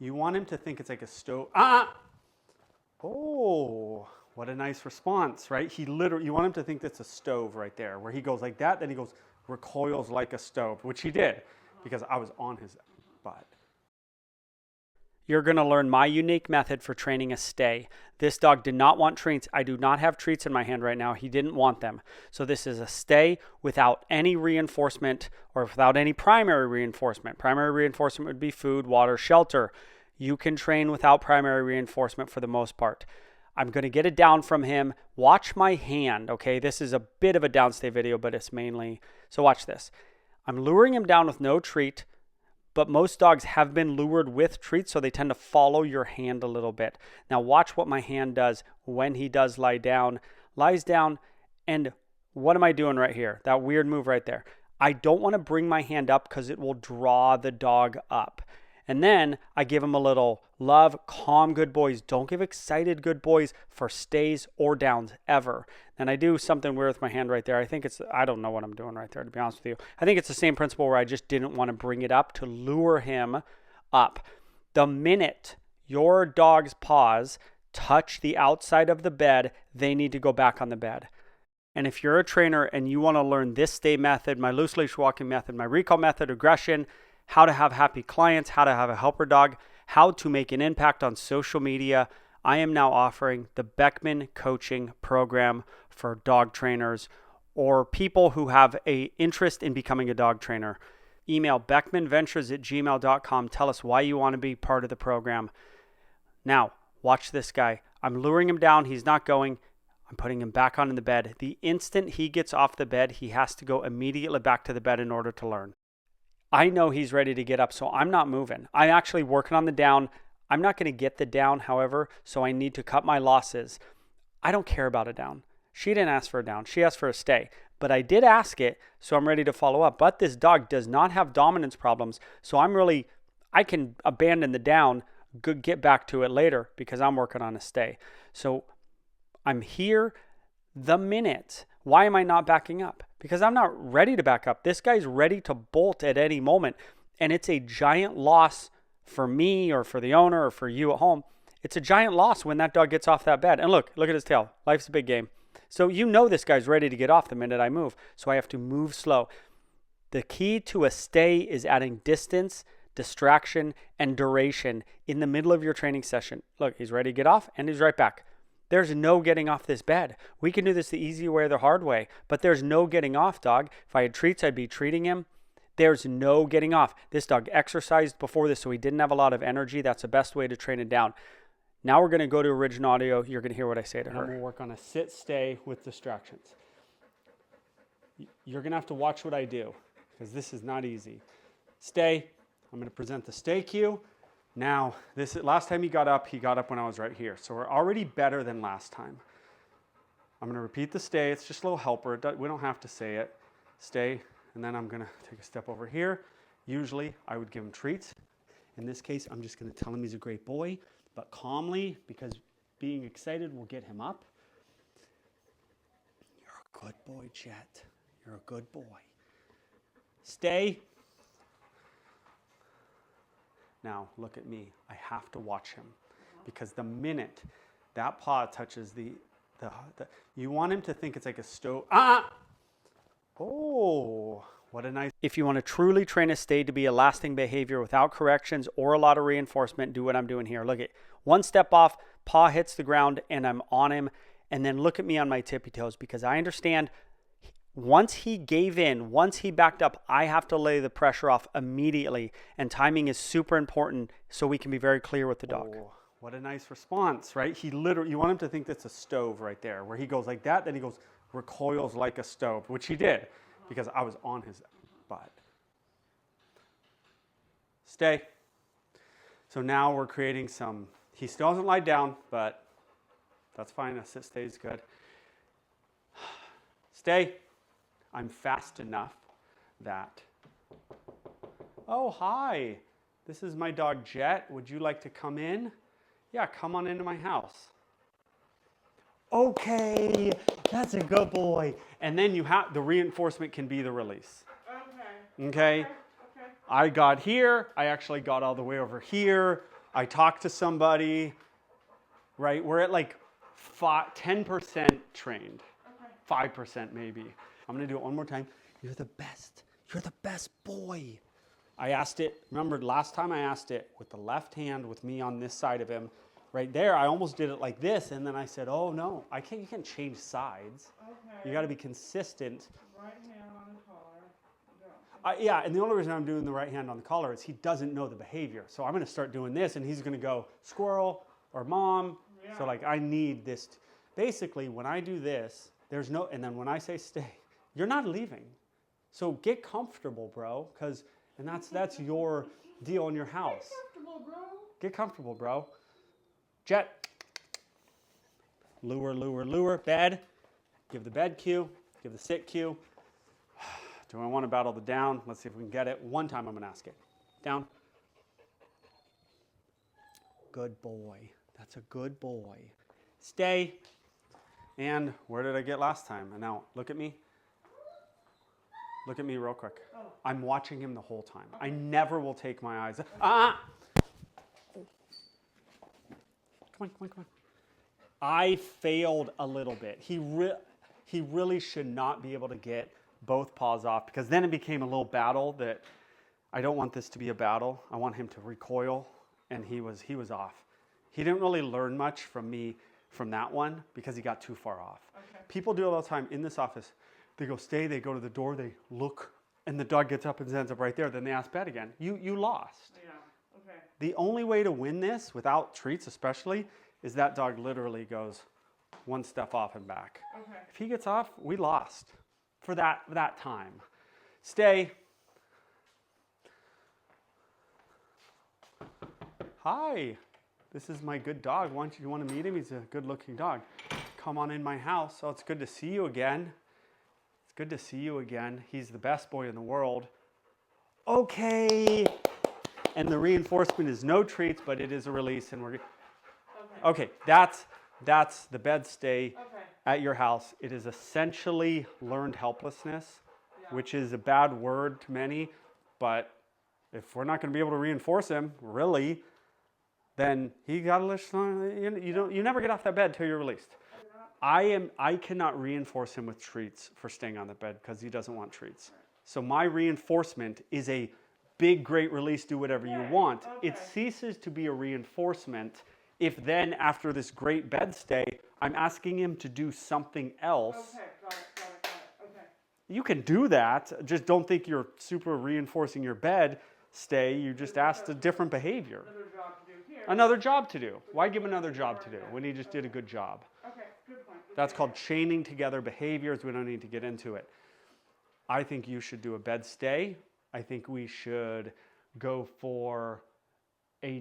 You want him to think it's like a stove. Oh, what a nice response, right? You want him to think that's a stove right there, where he goes like that, then he goes, recoils like a stove, which he did because I was on his butt. You're going to learn my unique method for training a stay. This dog did not want treats. I do not have treats in my hand right now. He didn't want them. So this is a stay without any reinforcement or without any primary reinforcement. Primary reinforcement would be food, water, shelter. You can train without primary reinforcement for the most part. I'm going to get it down from him. Watch my hand, okay? This is a bit of a downstay video, but it's mainly, so watch this. I'm luring him down with no treat, but most dogs have been lured with treats, so they tend to follow your hand a little bit. Now watch what my hand does when he does lie down. Lies down, and what am I doing right here? That weird move right there. I don't want to bring my hand up because it will draw the dog up. And then I give him a little love, calm good boys. Don't give excited good boys for stays or downs ever. And I do something weird with my hand right there. I don't know what I'm doing right there, to be honest with you. I think it's the same principle where I just didn't want to bring it up to lure him up. The minute your dog's paws touch the outside of the bed, they need to go back on the bed. And if you're a trainer and you want to learn this stay method, my loose leash walking method, my recall method, aggression, how to have happy clients, how to have a helper dog, how to make an impact on social media, I am now offering the Beckman Coaching Program for dog trainers or people who have an interest in becoming a dog trainer. Email beckmanventures@gmail.com. Tell us why you want to be part of the program. Now, watch this guy. I'm luring him down. He's not going. I'm putting him back on in the bed. The instant he gets off the bed, he has to go immediately back to the bed in order to learn. I know he's ready to get up, so I'm not moving. I'm actually working on the down. I'm not going to get the down, however, so I need to cut my losses. I don't care about a down. She didn't ask for a down. She asked for a stay. But I did ask it, so I'm ready to follow up. But this dog does not have dominance problems, so I can abandon the down, get back to it later because I'm working on a stay. So I'm here the minute. Why am I not backing up? Because I'm not ready to back up. This guy's ready to bolt at any moment. And it's a giant loss for me or for the owner or for you at home. It's a giant loss when that dog gets off that bed. And look at his tail. Life's a big game. So you know this guy's ready to get off the minute I move. So I have to move slow. The key to a stay is adding distance, distraction, and duration in the middle of your training session. Look, he's ready to get off and he's right back. There's no getting off this bed. We can do this the easy way or the hard way, but there's no getting off, dog. If I had treats, I'd be treating him. There's no getting off. This dog exercised before this, so he didn't have a lot of energy. That's the best way to train it down. Now we're going to go to Origin Audio. You're going to hear what I say to her. We'll work on a sit, stay with distractions. You're going to have to watch what I do because this is not easy. Stay. I'm going to present the stay cue. Now, last time he got up when I was right here. So we're already better than last time. I'm going to repeat the stay. It's just a little helper. We don't have to say it. Stay. And then I'm going to take a step over here. Usually, I would give him treats. In this case, I'm just going to tell him he's a great boy, but calmly, because being excited will get him up. You're a good boy, Jet. You're a good boy. Stay. Now, look at me. I have to watch him because the minute that paw touches you want him to think it's like a stove. Oh, what a nice. If you want to truly train a stay to be a lasting behavior without corrections or a lot of reinforcement, do what I'm doing here. Look at one step off, paw hits the ground, and I'm on him. And then look at me on my tippy toes because I understand once he gave in, once he backed up, I have to lay the pressure off immediately. And timing is super important so we can be very clear with the dog. Oh, what a nice response, right? You want him to think that's a stove right there, where he goes like that, then he goes, recoils like a stove, which he did because I was on his butt. Stay. So now we're creating he still hasn't lied down, but that's fine. A sit stay is good. Stay. I'm fast enough that, oh, hi, this is my dog Jet. Would you like to come in? Yeah, come on into my house. Okay, that's a good boy. And then the reinforcement can be the release. Okay. I got here. I actually got all the way over here. I talk to somebody, right? We're at like 10% trained, 5% maybe. I'm gonna do it one more time. You're the best. You're the best boy. I asked it, remember last time I asked it with the left hand with me on this side of him. Right there, I almost did it like this, and then I said, oh no, you can't change sides. Okay. You gotta be consistent. Right hand on the collar. Go. Yeah, and the only reason I'm doing the right hand on the collar is he doesn't know the behavior. So I'm gonna start doing this, and he's gonna go squirrel or mom. Yeah. So like I need this. Basically, when I do this, there's no, and then when I say stay, you're not leaving. So get comfortable, bro, and that's your deal in your house. Get comfortable, bro. Get comfortable, bro. Jet. Lure, lure, lure. Bed. Give the bed cue. Give the sit cue. Do I want to battle the down? Let's see if we can get it. One time I'm going to ask it. Down. Good boy. That's a good boy. Stay. And where did I get last time? And now look at me. Look at me real quick. Oh. I'm watching him the whole time. I never will take my eyes. Ah! Come on. I failed a little bit. He really should not be able to get both paws off because then it became a little battle that I don't want this to be a battle. I want him to recoil, and he was off. He didn't really learn much from me from that one because he got too far off. Okay. People do it all the time in this office. They go stay, they go to the door, they look, and the dog gets up and ends up right there. Then they ask bed again. You lost. Yeah. Okay. The only way to win this, without treats especially, is that dog literally goes one step off and back. Okay. If he gets off, we lost for that time. Stay. Hi, this is my good dog. You want to meet him? He's a good-looking dog. Come on in my house. Oh, it's good to see you again. It's good to see you again. He's the best boy in the world. Okay. And the reinforcement is no treats, but it is a release, and we're okay. That's the bed stay at your house. It is essentially learned helplessness, which is a bad word to many, but if we're not going to be able to reinforce him, really, then he got to listen. You never get off that bed till you're released. I cannot reinforce him with treats for staying on the bed because he doesn't want treats. So my reinforcement is a big, great release, do whatever you want. It ceases to be a reinforcement if then after this great bed stay, I'm asking him to do something else. Okay, got it. Okay. You can do that. Just don't think you're super reinforcing your bed stay. You just asked a different behavior. Another job to do here. Another job to do. Why give him another job to do when he just did a good job? Okay, good point. That's called chaining together behaviors. We don't need to get into it. I think you should do a bed stay. I think we should go for he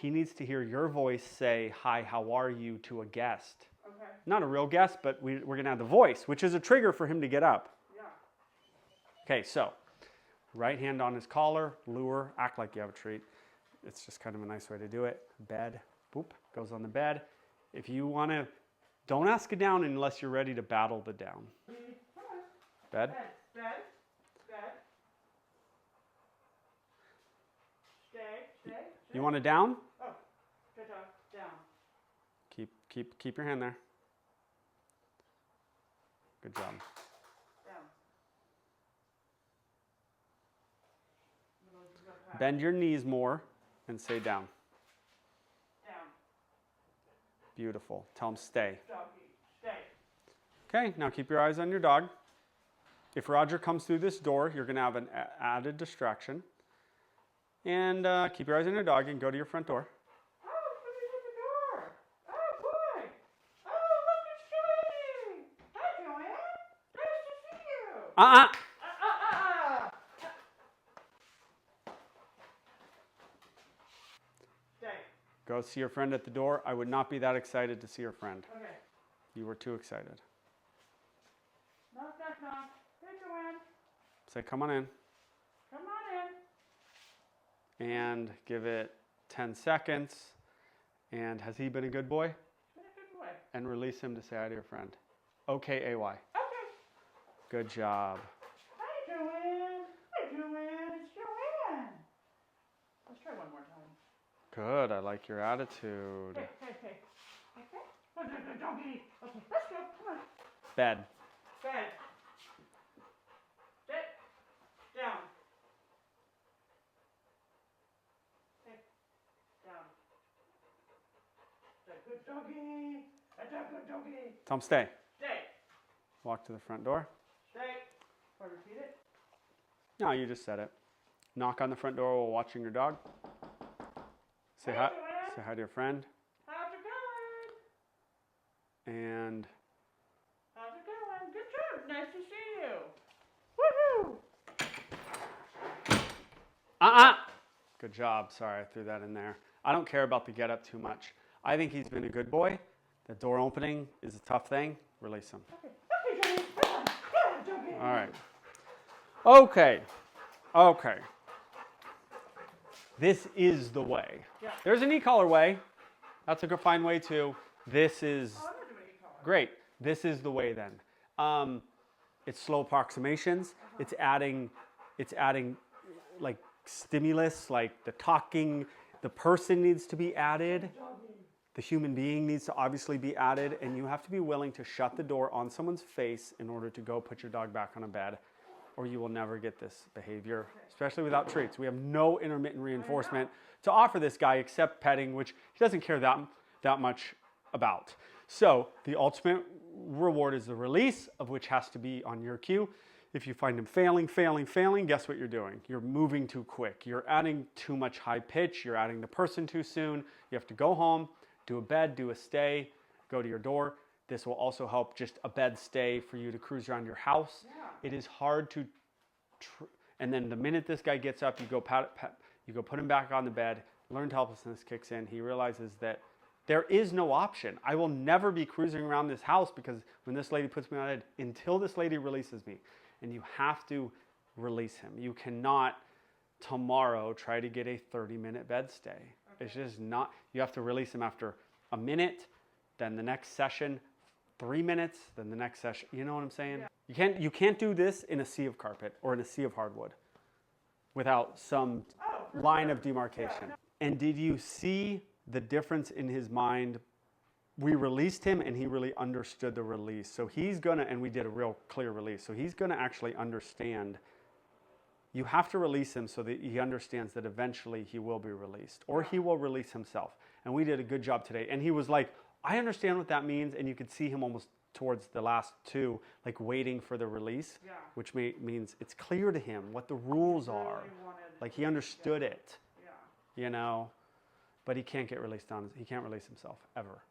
needs to hear your voice say, hi, how are you, to a guest. Okay. Not a real guest, but we're going to have the voice, which is a trigger for him to get up. Yeah. Okay, so right hand on his collar, lure, act like you have a treat. It's just kind of a nice way to do it. Bed, boop, goes on the bed. If you want to, don't ask it down unless you're ready to battle the down. Bed. Bed. Stay. You want it down? Oh, good dog. Down. Keep your hand there. Good job. Down. Bend your knees more and say down. Down. Beautiful. Tell him stay. Doggy. Stay. Okay, now keep your eyes on your dog. If Roger comes through this door, you're going to have an added distraction. And keep your eyes on your dog and go to your front door. Oh, somebody's at the door. Oh, boy. Oh, look, it's Joanne. Hi, Joanne. Nice to see you. Stay. Go see your friend at the door. I would not be that excited to see your friend. Okay. You were too excited. Knock. Hey, Joanne. Say, come on in. Come on in. And give it 10 seconds. And has he been a good boy? Been a good boy. And release him to say hi to your friend. O-K-A-Y. Okay. Good job. Hi, Joanne. It's Joanne. Let's try one more time. Good. I like your attitude. Hey, hey, hey. Okay. Oh, no, no, doggy. Okay, let's go. Come on. Bed. Bed. Sit. Down. Sit. Down. That's a good doggy. That's a good doggy. Tell him stay. Stay. Walk to the front door. Stay. Or repeat it. No, you just said it. Knock on the front door while watching your dog. Say Hey, hi. Joanne. Say hi to your friend. How's it going? And How's it going? Good job. Nice to see you. Woohoo! Good job. Sorry, I threw that in there. I don't care about the get up too much. I think he's been a good boy. The door opening is a tough thing. Release him. Okay, Johnny. Come on. Come on, Johnny. All right. Okay. Okay. This is the way. Yeah. There's an e-collar way. That's a good fine way too. This is Oh, I'm not doing any color. great. This is the way then. It's slow approximations. It's adding like stimulus, like the talking. The person needs to be added. The human being needs to obviously be added, and you have to be willing to shut the door on someone's face in order to go put your dog back on a bed, or you will never get this behavior, especially without treats. We have no intermittent reinforcement to offer this guy except petting, which he doesn't care that much about. So the ultimate reward is the release, of which has to be on your cue. If you find him failing, guess what you're doing? You're moving too quick. You're adding too much high pitch. You're adding the person too soon. You have to go home, do a bed, do a stay, go to your door. This will also help just a bed stay for you to cruise around your house. Yeah. It is hard to, and then the minute this guy gets up, you go you go put him back on the bed. Learned helplessness kicks in. He realizes that there is no option. I will never be cruising around this house because when this lady puts me on bed, until this lady releases me, and you have to release him. You cannot tomorrow try to get a 30-minute bed stay. Okay. It's just not. You have to release him after a minute, then the next session 3 minutes, then the next session. You know what I'm saying? Yeah. You can't do this in a sea of carpet or in a sea of hardwood without some line of demarcation. Yeah. And did you see the difference in his mind? We released him and he really understood the release. So he's gonna, and we did a real clear release. So he's gonna actually understand. You have to release him so that he understands that eventually he will be released or he will release himself. And we did a good job today. And he was like, I understand what that means. And you could see him almost towards the last two, like waiting for the release, which means it's clear to him what the rules are. Like he understood it, you know, but he can't get released he can't release himself ever.